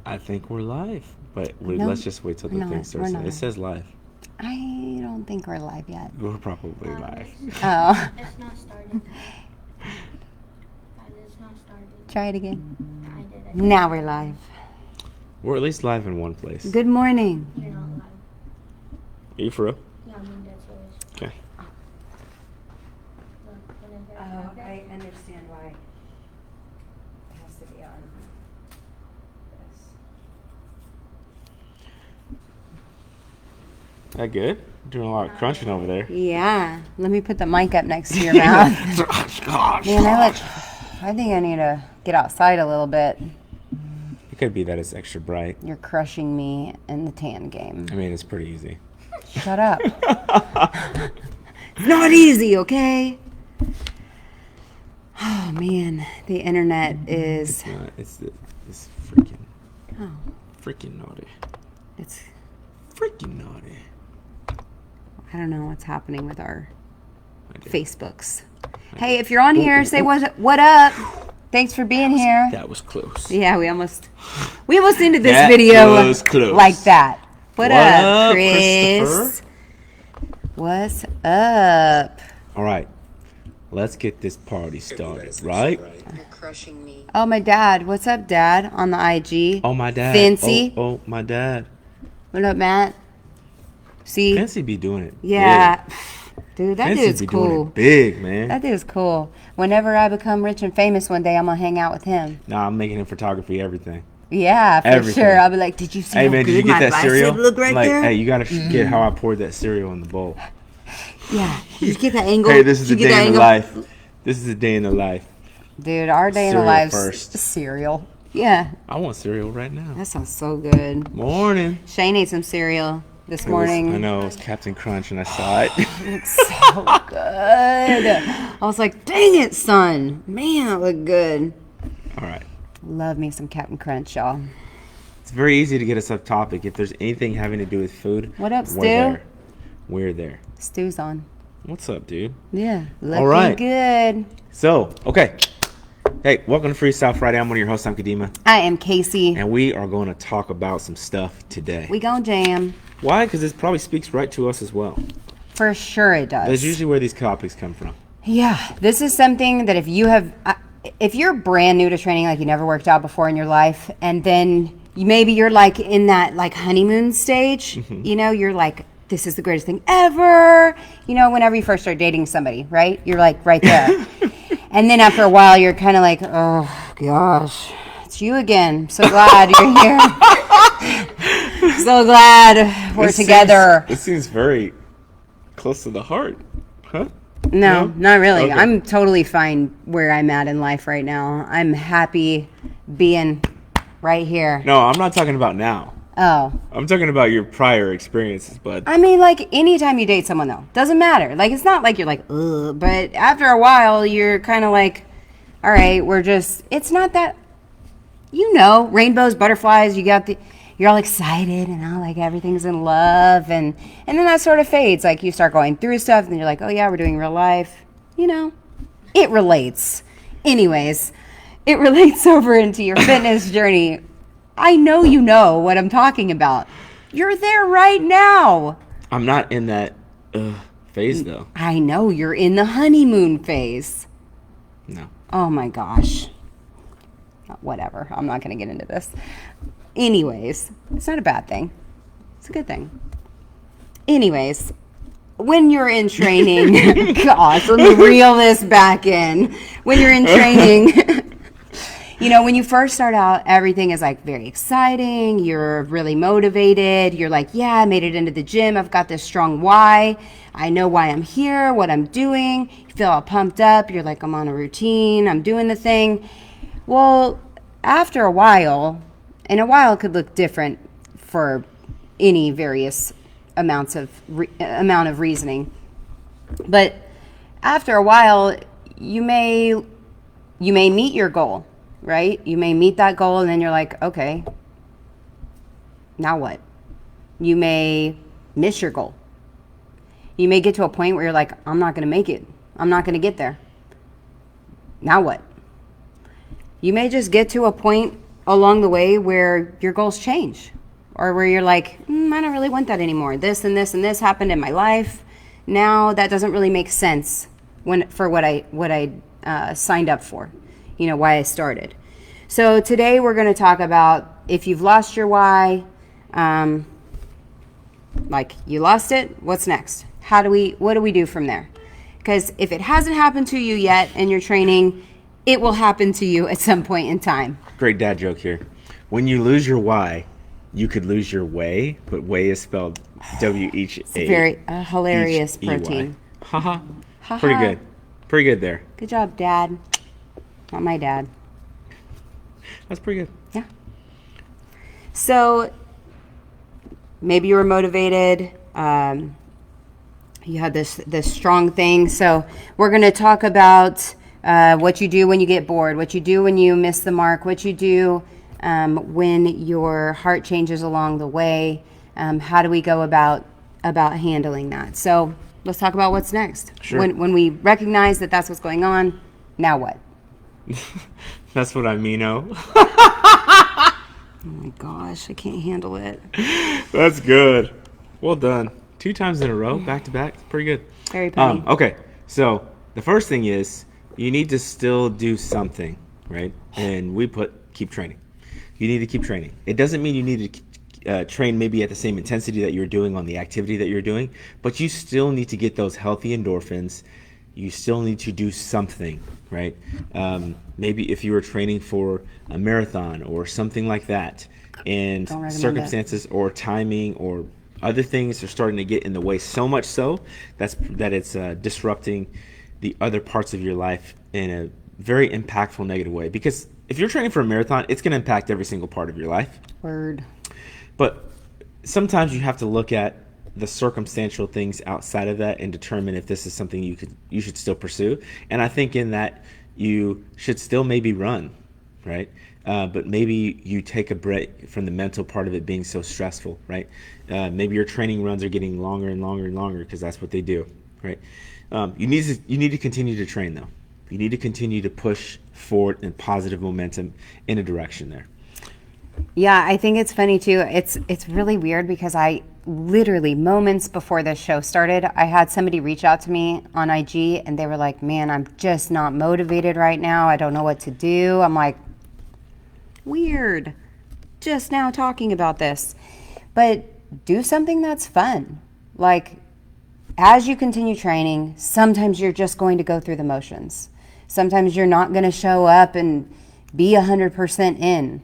I think we're live, but No, let's just wait till the we're thing not. starts. We're It not. says live. I don't think we're live yet. We're probably live. Oh. It's not started. It's not started. Try it again. I did it. Now we're live. We're at least live in one place. Good morning. You're not live. Are you for real? Yeah, I mean, that's always. Okay. Look, whenever I Oh, have it. I understand why it has to be on this. That good? Doing a lot of crunching over there. Yeah. Let me put the mic up next to your mouth. Man, I think I need to get outside a little bit. It could be that it's extra bright. You're crushing me in the tan game. I mean, it's pretty easy. Shut up. It's not easy, okay? Oh, man. The internet is... It's Oh, freaking naughty. it's... Freaking naughty. I don't know what's happening with our I do. Facebooks. Hey, if you're on here, say what up. Thanks for being here. That was close. Yeah, we almost ended this That video was close. like that. What up, up, Chris? Christopher? What's up? All right. Let's get this party started, right? You're crushing me. Oh, my dad. What's up, Dad? On the IG. Oh, my dad. Fancy. Oh, my dad. What up, Matt? See? Fancy be doing it. Yeah. Dude, that Fancy dude's be doing cool. it big, man. That dude's cool. Whenever I become rich and famous one day, I'm going to hang out with him. Nah, I'm making him photography, everything. Yeah, for Everything. sure. I'll be like, did you see Hey, how man, good did you get my that bicep cereal? look right like, there? hey, you got to get how I poured that cereal in the bowl. Yeah. Did you get that angle? Hey, this is a Did you get day that in the angle? life. This is a day in the life. Dude, our day in the Cereal life first. cereal. Yeah, I want cereal right now. that sounds so good. Morning. Shane ate some cereal this It was- morning. I know, it was Captain Crunch, and I saw it. It's so good. I was like, dang it, son. Man, it looked good. All right. Love me some Captain Crunch, y'all. It's very easy to get us off topic. If there's anything having to do with food, What up, we're Stu? there. We're there. Stew's on. What's up, dude? Yeah, looking right. good. So, okay. Hey, welcome to Freestyle Friday. I'm one of your hosts, I'm Kadimah. I am Casey. And we are going to talk about some stuff today. We gon' jam. Why? Because this probably speaks right to us as well. For sure it does. That's usually where these topics come from. Yeah, this is something that if you're brand new to training, like you never worked out before in your life, and then maybe you're like in that like honeymoon stage, you know, you're like, this is the greatest thing ever. You know, whenever you first start dating somebody, right? You're like right there. And then after a while, you're kind of like, oh gosh, it's you again. So glad you're here. So glad we're together. It seems very close to the heart. Huh? No, not really. Okay. I'm totally fine where I'm at in life right now. I'm happy being right here. No, I'm not talking about now. Oh. I'm talking about your prior experiences, bud. I mean, like, anytime you date someone, though, doesn't matter. Like, it's not like you're like, ugh, but after a while, you're kind of like, all right, it's not that, you know, rainbows, butterflies, you're all excited and all like everything's in love, and then that sort of fades. Like, you start going through stuff, and you're like, oh yeah, we're doing real life. You know, it relates. Anyways, it relates over into your fitness journey. I know you know what I'm talking about. You're there right now. I'm not in that phase, though. I know you're in the honeymoon phase. No. Oh my gosh. Whatever. I'm not going to get into this. Anyways, it's not a bad thing. It's a good thing. Anyways, when you're in training, gosh, let me reel this back in. When you're in training, you know, when you first start out, everything is like very exciting. You're really motivated. You're like, yeah, I made it into the gym. I've got this strong why. I know why I'm here, what I'm doing. You feel all pumped up. You're like, I'm on a routine. I'm doing the thing. Well, after a while, and a while could look different for any various amount of reasoning. But after a while, you may meet your goal. Right? You may meet that goal and then you're like, okay, now what? You may miss your goal. You may get to a point where you're like, I'm not going to make it. I'm not going to get there. Now what? You may just get to a point along the way where your goals change, or where you're like, I don't really want that anymore. This and this and this happened in my life. Now that doesn't really make sense for what I signed up for, why I started. So today we're going to talk about if you've lost your why, like you lost it, what's next? What do we do from there? Because if it hasn't happened to you yet in your training, it will happen to you at some point in time. Great dad joke here. When you lose your why, you could lose your way, but way is spelled W-H-A. It's a very hilarious E-Y. protein. Haha. Ha-ha. Pretty good. Pretty good there. Good job, Dad. Not my dad. That's pretty good. Yeah. So maybe you were motivated. You had this strong thing. So we're going to talk about what you do when you get bored, what you do when you miss the mark, what you do when your heart changes along the way. How do we go about handling that? So let's talk about what's next. Sure. When we recognize that that's what's going on, now what? That's what I mean-o. Oh my gosh, I can't handle it. That's good. Well done. 2 times in a row, back to back. Pretty good. Very funny. Okay, so the first thing is you need to still do something, right? And we keep training. You need to keep training. It doesn't mean you need to train maybe at the same intensity that you're doing on the activity that you're doing, but you still need to get those healthy endorphins. You still need to do something, right? Maybe if you were training for a marathon or something like that, and circumstances or timing or other things are starting to get in the way so much so that it's disrupting the other parts of your life in a very impactful negative way. Because if you're training for a marathon, it's going to impact every single part of your life. Word. But sometimes you have to look at the circumstantial things outside of that and determine if this is something you should still pursue. And I think in that you should still maybe run, right? But maybe you take a break from the mental part of it being so stressful, right? Maybe your training runs are getting longer and longer and longer because that's what they do, right? You need to continue to train though. You need to continue to push forward in positive momentum in a direction there. Yeah, I think it's funny too. It's really weird because I literally moments before this show started, I had somebody reach out to me on IG and they were like, "Man, I'm just not motivated right now. I don't know what to do." I'm like, weird. Just now talking about this. But do something that's fun. Like as you continue training, sometimes you're just going to go through the motions. Sometimes you're not going to show up and be 100% in.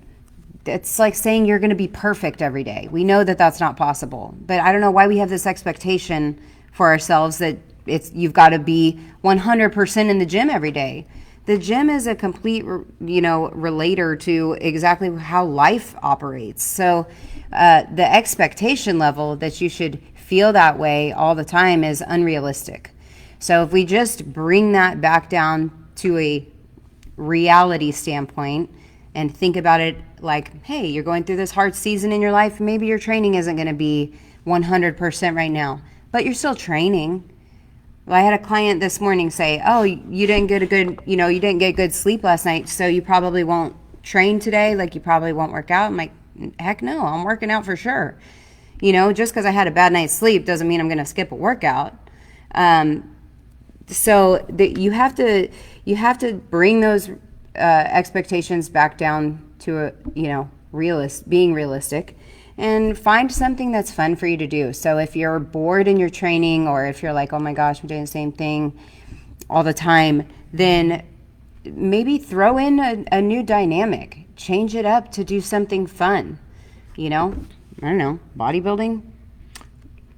It's like saying you're going to be perfect every day. We know that that's not possible. But I don't know why we have this expectation for ourselves that you've got to be 100% in the gym every day. The gym is a complete, relator to exactly how life operates. So the expectation level that you should feel that way all the time is unrealistic. So if we just bring that back down to a reality standpoint and think about it like, hey, you're going through this hard season in your life. Maybe your training isn't going to be 100% right now, but you're still training. Well, I had a client this morning say, "Oh, you didn't get good sleep last night, so you probably won't train today. Like you probably won't work out." I'm like, "Heck no, I'm working out for sure." Just because I had a bad night's sleep doesn't mean I'm going to skip a workout. So you have to bring those expectations back down to being realistic. And find something that's fun for you to do. So if you're bored in your training, or if you're like, "Oh my gosh, I'm doing the same thing all the time," then maybe throw in a new dynamic. Change it up to do something fun. I don't know, bodybuilding?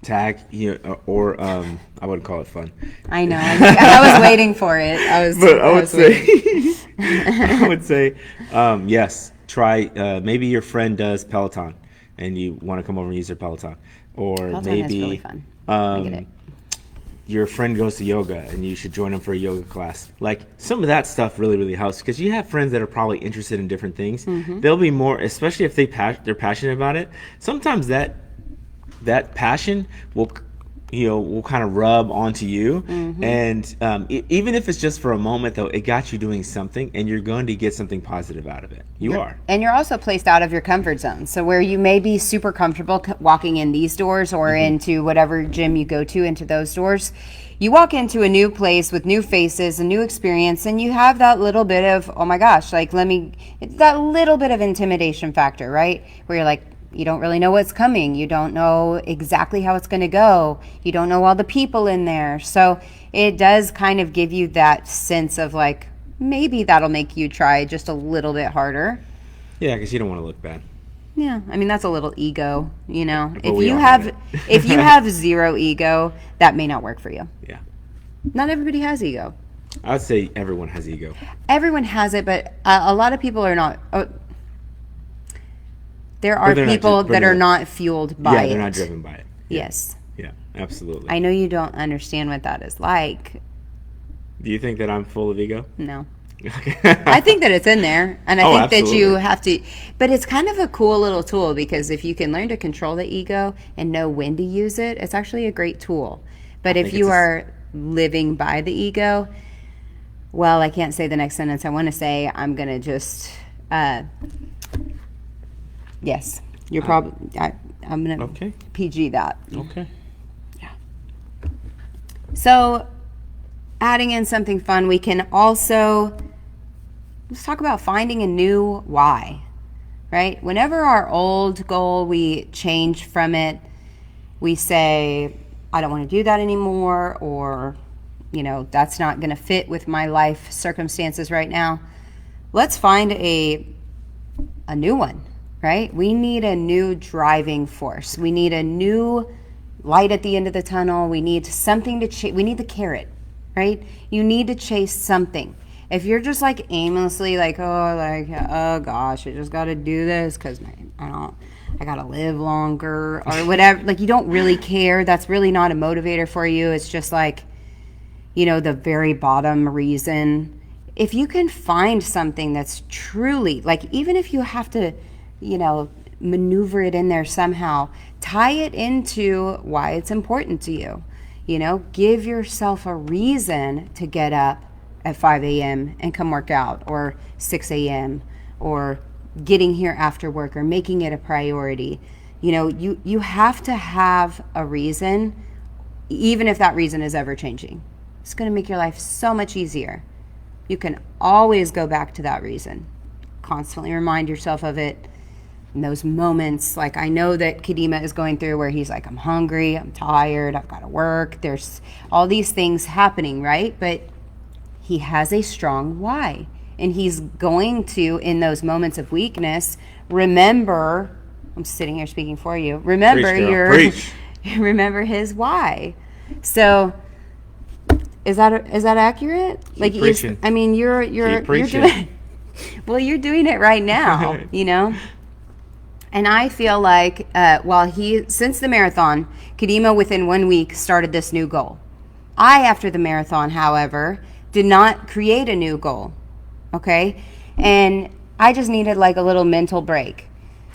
Tag, or I wouldn't call it fun. I know. I was waiting for it. I would say, yes, try, maybe your friend does Peloton and you want to come over and use their Peloton. Or Peloton maybe is really fun. I get it. Your friend goes to yoga and you should join them for a yoga class. Like some of that stuff really, really helps because you have friends that are probably interested in different things. Mm-hmm. They'll be more, especially if they're passionate about it. Sometimes that passion will will kind of rub onto you. Mm-hmm. And even if it's just for a moment, though, it got you doing something, and you're going to get something positive out of it. Are. And you're also placed out of your comfort zone. So where you may be super comfortable walking in these doors or into whatever gym you go to, into those doors, you walk into a new place with new faces, a new experience, and you have that little bit of, oh my gosh, like it's that little bit of intimidation factor, right? Where you're like, you don't really know what's coming. You don't know exactly how it's going to go. You don't know all the people in there. So it does kind of give you that sense of like, maybe that'll make you try just a little bit harder. Yeah, because you don't want to look bad. Yeah, I mean, that's a little ego, you know. But we all have it. If you have zero ego, that may not work for you. Yeah. Not everybody has ego. I would say everyone has ego. Everyone has it, but a lot of people are not. There are people that are not fueled by it. Yeah, they're not driven by it. Yeah. Yes. Yeah, absolutely. I know you don't understand what that is like. Do you think that I'm full of ego? No. I think that it's in there, and I think that you absolutely. have to, but it's kind of a cool little tool, because if you can learn to control the ego and know when to use it, it's actually a great tool. But if you are living by the ego, well, I can't say the next sentence I want to say. I'm going to just, yes, you're probably, I'm going to PG that. Okay. Yeah. So adding in something fun, we can also, let's talk about finding a new why, right? Whenever our old goal, we change from it, we say, I don't want to do that anymore, or, that's not going to fit with my life circumstances right now. Let's find a new one, right? We need a new driving force. We need a new light at the end of the tunnel. We need something to chase. We need the carrot, right? You need to chase something. If you're just like aimlessly like, oh gosh, I just got to do this because I got to live longer or whatever. Like, you don't really care. That's really not a motivator for you. It's just like, the very bottom reason. If you can find something that's truly, like, even if you have to, maneuver it in there somehow, tie it into why it's important to you. Give yourself a reason to get up at 5 a.m. and come work out, or 6 a.m., or getting here after work, or making it a priority. You have to have a reason, even if that reason is ever changing. It's going to make your life so much easier. You can always go back to that reason. Constantly remind yourself of it. In those moments, like I know that Kadimah is going through, where he's like, I'm hungry, I'm tired, I've got to work. There's all these things happening, right? But he has a strong why. And he's going to, in those moments of weakness, remember, I'm sitting here speaking for you, remember remember his why. So is that accurate? Keep preaching. I mean, you're doing, well, you're doing it right now, And I feel like since the marathon, Kadimah within 1 week started this new goal. After the marathon, however, did not create a new goal. Okay? And I just needed like a little mental break.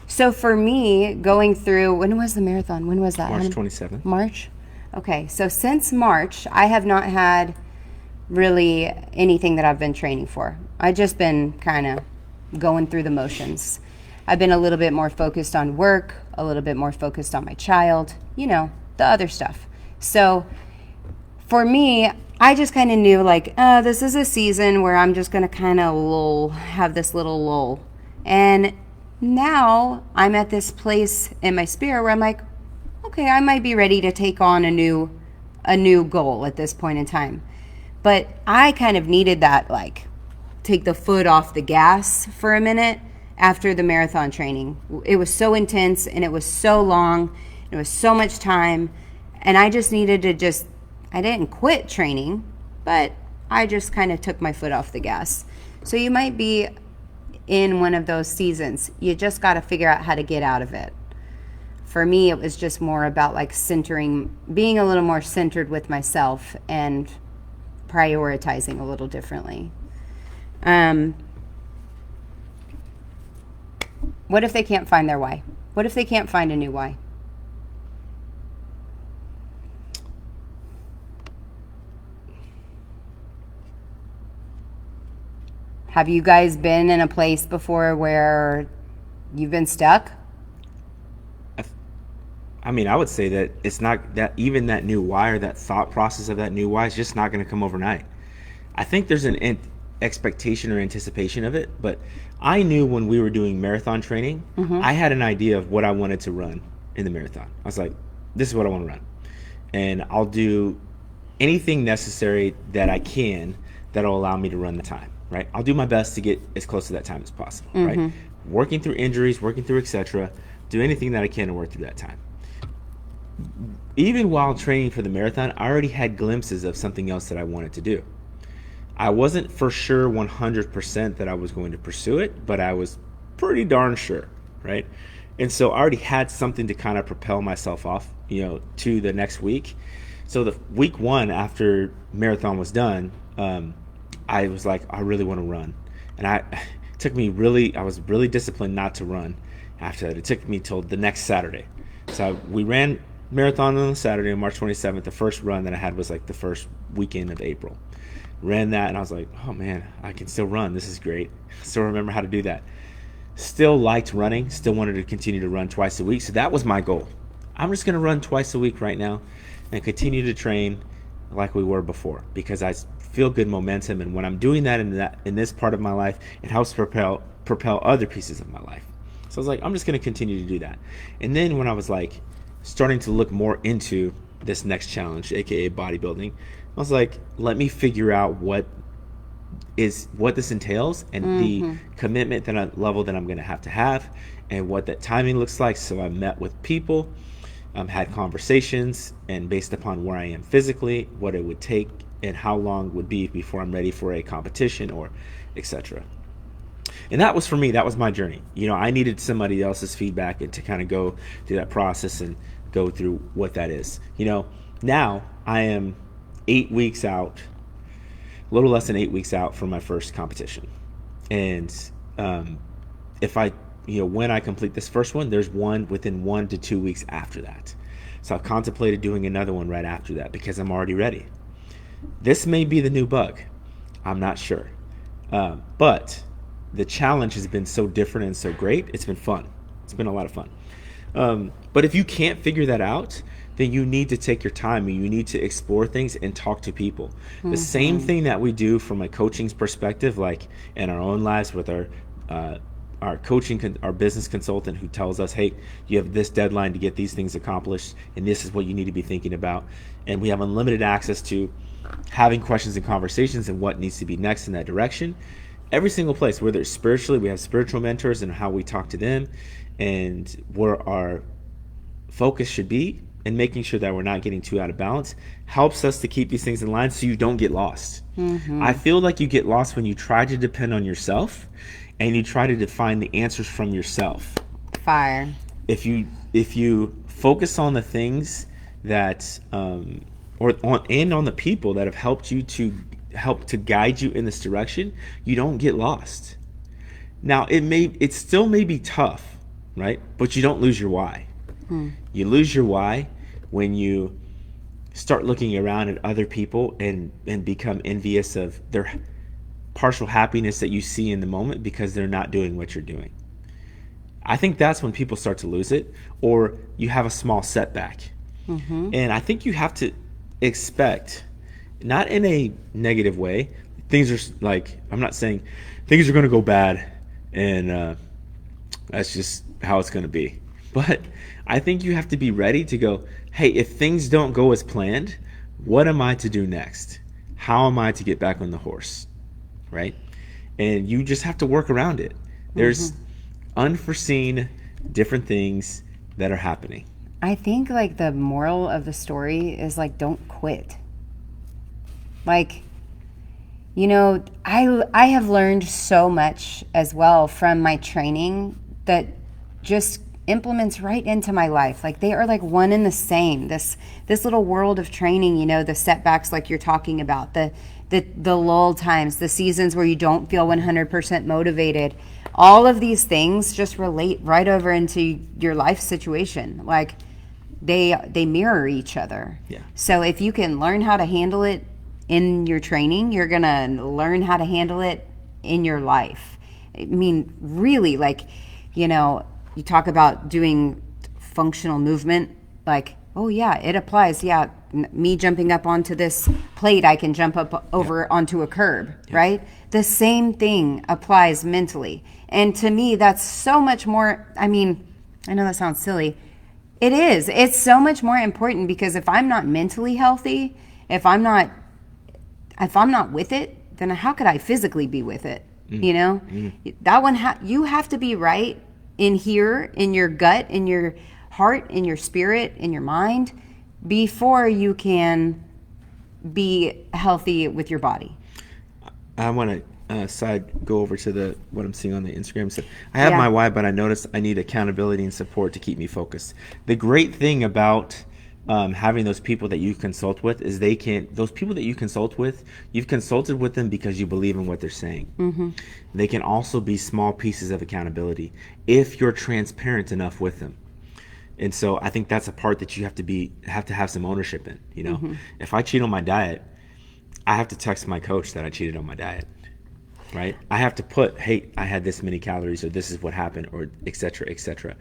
So for me, going through, when was the marathon? When was that? March 27th. March? Okay. So since March, I have not had really anything that I've been training for. I've just been kind of going through the motions. I've been a little bit more focused on work, a little bit more focused on my child, the other stuff. So for me, I just kind of knew like, this is a season where I'm just going to kind of have this little lull. And now I'm at this place in my spirit where I'm like, okay, I might be ready to take on a new goal at this point in time. But I kind of needed that, like, take the foot off the gas for a minute after the marathon training. It was so intense, and it was so long, it was so much time, and I just needed to I didn't quit training, but I just kind of took my foot off the gas. So you might be in one of those seasons. You just got to figure out how to get out of it. For me, it was just more about like being a little more centered with myself and prioritizing a little differently. What if they can't find their why? What if they can't find a new why? Have you guys been in a place before where you've been stuck? I mean, I would say that it's not that even that new why or that thought process of that new why is just not going to come overnight. I think there's an expectation or anticipation of it, but I knew when we were doing marathon training, I had an idea of what I wanted to run in the marathon. I was like, this is what I want to run. And I'll do anything necessary that I can that'll allow me to run the time, right? I'll do my best to get as close to that time as possible, right? Working through injuries, working through etc. Do anything that I can to work through that time. Even while training for the marathon, I already had glimpses of something else that I wanted to do. I wasn't for sure 100% that I was going to pursue it, but I was pretty darn sure, right? And so I already had something to kind of propel myself off, to the next week. So the week 1 after marathon was done, I was like, I really want to run. And I was really disciplined not to run after that. It took me till the next Saturday. So we ran marathon on Saturday on March 27th. The first run that I had was like the first weekend of April. Ran that and I was like, oh man, I can still run. This is great. Still remember how to do that. Still liked running. Still wanted to continue to run twice a week. So that was my goal. I'm just going to run twice a week right now and continue to train like we were before because I feel good momentum. And when I'm doing that in this part of my life, it helps propel other pieces of my life. So I was like, I'm just going to continue to do that. And then when I was like starting to look more into this next challenge, aka bodybuilding, I was like, let me figure out what this entails and the commitment level that I'm going to have and what that timing looks like. So I met with people, had conversations, and based upon where I am physically, what it would take and how long it would be before I'm ready for a competition or etc. And that was for me, that was my journey. I needed somebody else's feedback and to kind of go through that process and go through what that is. Now I am 8 weeks out, a little less than 8 weeks out from my first competition. And if I, when I complete this first one, there's one within 1 to 2 weeks after that. So I've contemplated doing another one right after that because I'm already ready. This may be the new bug. I'm not sure. But the challenge has been so different and so great. It's been fun. It's been a lot of fun. But if you can't figure that out, then you need to take your time and you need to explore things and talk to people. The same thing that we do from a coaching perspective, like in our own lives with our coaching, our business consultant who tells us, hey, you have this deadline to get these things accomplished and this is what you need to be thinking about. And we have unlimited access to having questions and conversations and what needs to be next in that direction. Every single place, whether it's spiritually, we have spiritual mentors and how we talk to them and where our focus should be, and making sure that we're not getting too out of balance helps us to keep these things in line so you don't get lost. I feel like you get lost when you try to depend on yourself and you try to define the answers from yourself. Fire. If you focus on the things that on the people that have helped you to help to guide you in this direction, you don't get lost. Now it still may be tough, right? But you don't lose your why. You lose your why when you start looking around at other people and become envious of their partial happiness that you see in the moment because they're not doing what you're doing. I think that's when people start to lose it, or you have a small setback. And I think you have to expect, not in a negative way, things are like, I'm not saying things are going to go bad and that's just how it's going to be. But I think you have to be ready to go, hey, if things don't go as planned, what am I to do next? How am I to get back on the horse? Right? And you just have to work around it. There's unforeseen different things that are happening. I think like the moral of the story is like, don't quit. Like, I have learned so much as well from my training that just implements right into my life. Like they are like one and the same. This little world of training, the setbacks like you're talking about, the lull times, the seasons where you don't feel 100% motivated. All of these things just relate right over into your life situation. Like they mirror each other. Yeah. So if you can learn how to handle it in your training, you're going to learn how to handle it in your life. I mean, really, like, you know, you talk about doing functional movement, like, oh yeah, it applies. Yeah, me jumping up onto this plate, I can jump up over onto a curb, right? The same thing applies mentally. And to me, that's so much more, I mean, I know that sounds silly. It is. It's so much more important, because if I'm not mentally healthy, if I'm not with it, then how could I physically be with it? You know, that one, you have to be right in here, in your gut, in your heart, in your spirit, in your mind, before you can be healthy with your body. I want to go over to what I'm seeing on the Instagram. So I have my why, but I noticed I need accountability and support to keep me focused. The great thing about having those people that you consult with is those people that you consult with, you've consulted with them because you believe in what they're saying. They can also be small pieces of accountability if you're transparent enough with them. And so I think that's a part that you have to have some ownership in. You know, if I cheat on my diet, I have to text my coach that I cheated on my diet, right? I have to put, hey, I had this many calories, or this is what happened, or et cetera, et cetera.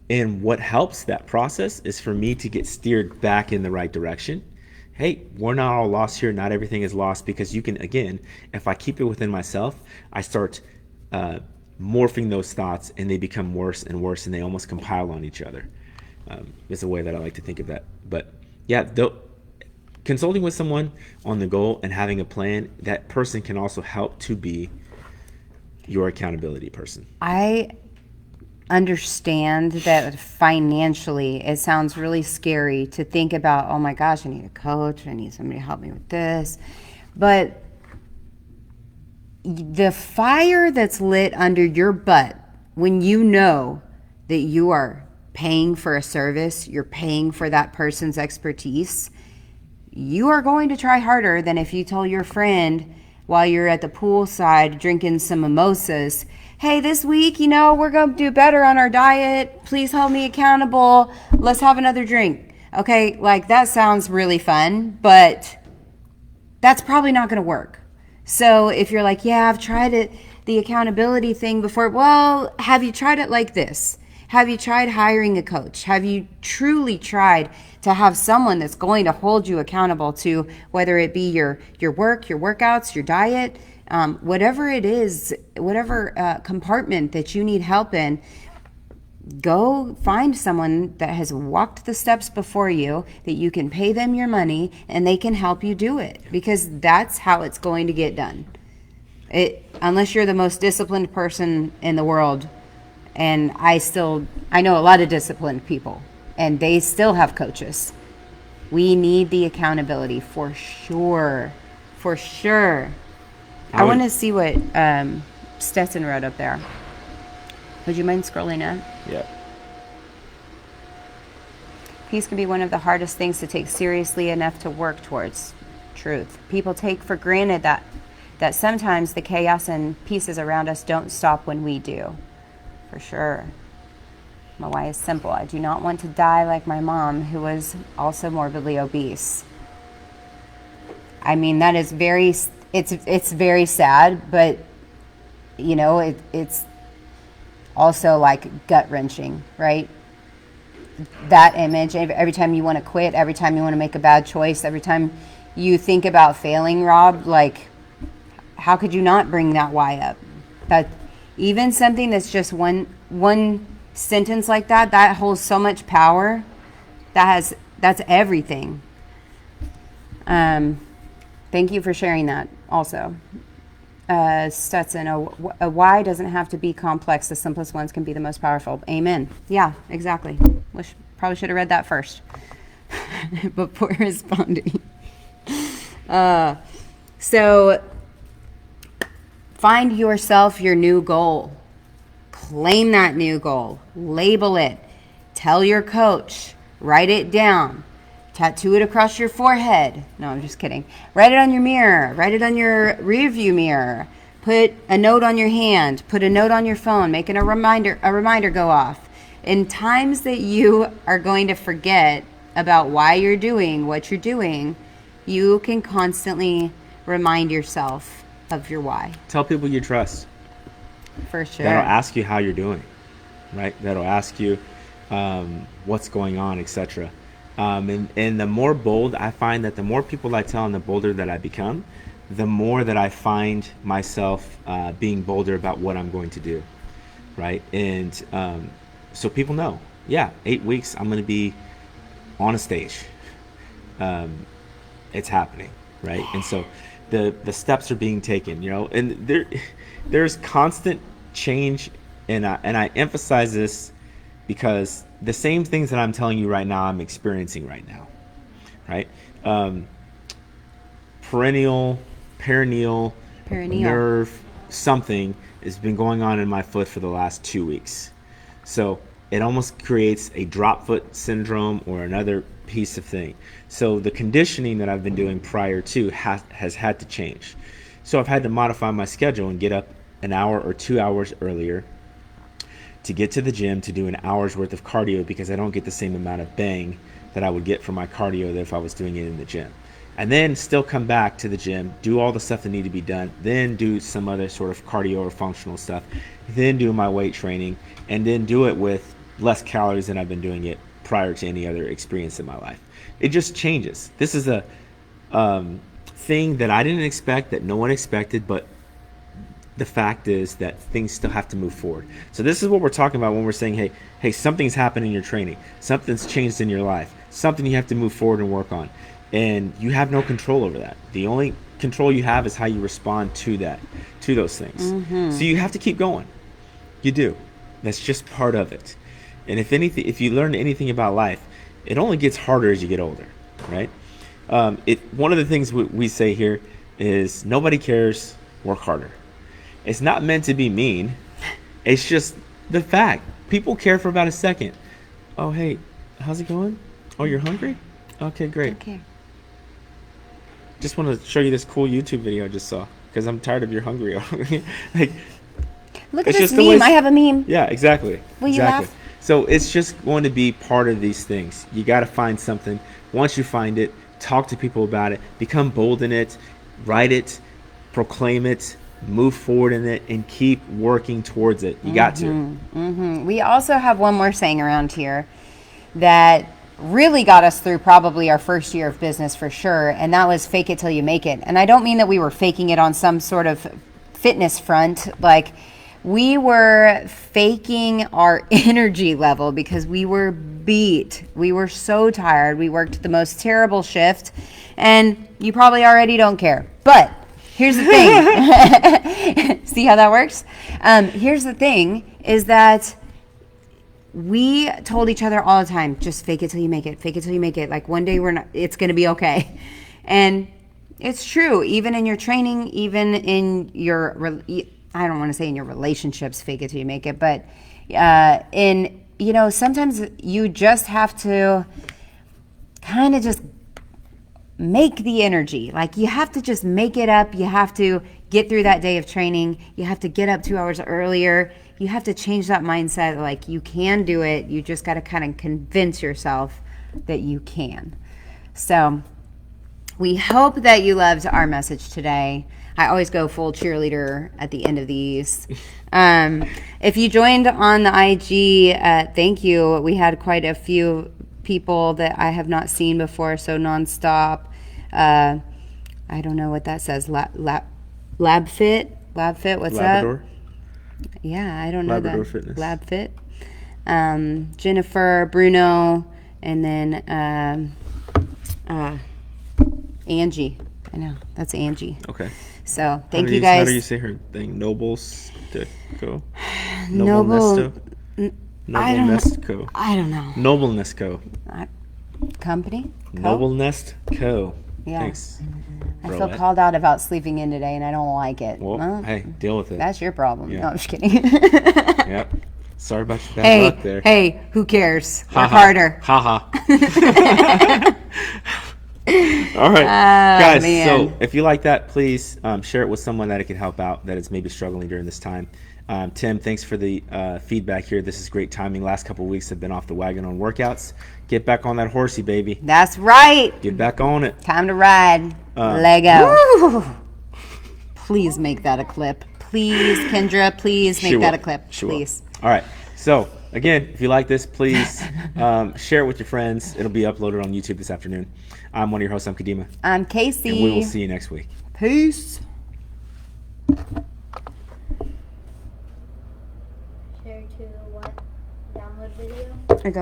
And what helps that process is for me to get steered back in the right direction. Hey, we're not all lost here. Not everything is lost, because you can, again, if I keep it within myself, I start morphing those thoughts, and they become worse and worse, and they almost compile on each other. Is a way that I like to think of that. But yeah, consulting with someone on the goal and having a plan, that person can also help to be your accountability person. I understand that financially it sounds really scary to think about, oh my gosh, I need a coach, I need somebody to help me with this. But the fire that's lit under your butt when you know that you are paying for a service, you're paying for that person's expertise, you are going to try harder than if you told your friend while you're at the poolside drinking some mimosas, hey, this week, you know, we're going to do better on our diet. Please hold me accountable. Let's have another drink. Okay, like, that sounds really fun, but that's probably not going to work. So if you're like, yeah, I've tried it, the accountability thing before, well, have you tried it like this? Have you tried hiring a coach? Have you truly tried to have someone that's going to hold you accountable to, whether it be your work, your workouts, your diet, whatever it is, whatever compartment that you need help in? Go find someone that has walked the steps before you, that you can pay them your money and they can help you do it, because that's how it's going to get done. Unless you're the most disciplined person in the world, and I know a lot of disciplined people and they still have coaches. We need the accountability for sure. For sure. I want to see what Stetson wrote up there. Would you mind scrolling up? Yeah. Peace can be one of the hardest things to take seriously enough to work towards. Truth. People take for granted that sometimes the chaos and pieces around us don't stop when we do. For sure. My why is simple. I do not want to die like my mom, who was also morbidly obese. I mean, that is it's very sad, but you know, it's also like gut-wrenching, right? That image, every time you want to quit, every time you want to make a bad choice, every time you think about failing, Rob, like, how could you not bring that why up? That even something that's just one sentence like that holds so much power. That's everything. Thank you for sharing that also. Stetson, a why doesn't have to be complex. The simplest ones can be the most powerful. Amen. Yeah, exactly. Probably should have read that first before responding. So find yourself your new goal. Claim that new goal. Label it. Tell your coach. Write it down. Tattoo it across your forehead. No, I'm just kidding. Write it on your mirror. Write it on your rearview mirror. Put a note on your hand. Put a note on your phone, making a reminder go off. In times that you are going to forget about why you're doing what you're doing, you can constantly remind yourself of your why. Tell people you trust. For sure. That'll ask you how you're doing, right? That'll ask you what's going on, etc. And the more bold, I find that the more people I tell and the bolder that I become, the more that I find myself being bolder about what I'm going to do, right? And so people know, 8 weeks, I'm going to be on a stage. It's happening, right? And so the steps are being taken, and there's constant change, and I emphasize this because the same things that I'm telling you right now, I'm experiencing right now, right? Perineal nerve something has been going on in my foot for the last 2 weeks. So it almost creates a drop foot syndrome or another piece of thing. So the conditioning that I've been doing prior to has had to change. So I've had to modify my schedule and get up an hour or 2 hours earlier to get to the gym to do an hour's worth of cardio, because I don't get the same amount of bang that I would get from my cardio if I was doing it in the gym. And then still come back to the gym, do all the stuff that need to be done, then do some other sort of cardio or functional stuff, then do my weight training, and then do it with less calories than I've been doing it prior to any other experience in my life. It just changes. This is a thing that I didn't expect, that no one expected, but the fact is that things still have to move forward. So this is what we're talking about when we're saying, hey, something's happened in your training. Something's changed in your life. Something you have to move forward and work on. And you have no control over that. The only control you have is how you respond to those things. Mm-hmm. So you have to keep going. You do. That's just part of it. And if you learn anything about life, it only gets harder as you get older, right? One of the things we say here is nobody cares, work harder. It's not meant to be mean. It's just the fact. People care for about a second. Oh, hey, how's it going? Oh, you're hungry? Okay, great. Okay. Just want to show you this cool YouTube video I just saw, because I'm tired of your hungry. Like, look at this meme. I have a meme. Yeah, exactly. Will you laugh? So it's just going to be part of these things. You got to find something. Once you find it, talk to people about it. Become bold in it. Write it. Proclaim it. Move forward in it, and keep working towards it. You got to. Mm-hmm. We also have one more saying around here that really got us through probably our first year of business for sure, and that was fake it till you make it. And I don't mean that we were faking it on some sort of fitness front. Like, we were faking our energy level because we were beat. We were so tired. We worked the most terrible shift, and you probably already don't care. But here's the thing. See how that works? Here's the thing is that we told each other all the time, just fake it till you make it. Fake it till you make it. Like, one day it's going to be okay. And it's true. Even in your training, even in your, I don't want to say in your relationships, fake it till you make it. But sometimes you just have to kind of just make the energy. Like, you have to just make it up. You have to get through that day of training. You have to get up 2 hours earlier. You have to change that mindset. Like, you can do it. You just got to kind of convince yourself that you can. So we hope that you loved our message today. I always go full cheerleader at the end of these. If you joined on the IG, thank you. We had quite a few people that I have not seen before, so nonstop. I don't know what that says. Lab Fit, what's Labrador? that? Yeah, I don't know that. Labrador Fitness. Lab Fit. Jennifer, Bruno, and then Angie. I know, that's Angie. Okay. So thank you guys. How do you say her thing? Nobles Co. Noble Nobleness Co. I don't know. Nobleness Co. Company? Nobleness Co. Yeah. Thanks. I feel called out about sleeping in today, and I don't like it. Well, hey, deal with it. That's your problem. Yeah. No, I'm just kidding. Yep. Sorry about your bad luck there. Hey, who cares? Work harder. Ha ha. All right, guys. Man. So if you like that, please share it with someone that it can help out, that is maybe struggling during this time. Tim, thanks for the feedback here. This is great timing. Last couple of weeks have been off the wagon on workouts. Get back on that horsey, baby. That's right. Get back on it. Time to ride. Lego. Please make that a clip. Please, Kendra, please make that a clip. She will. Please. All right. So, again, if you like this, please share it with your friends. It'll be uploaded on YouTube this afternoon. I'm one of your hosts. I'm Kadimah. I'm Casey. And we will see you next week. Peace. Share to what? Download video? I go.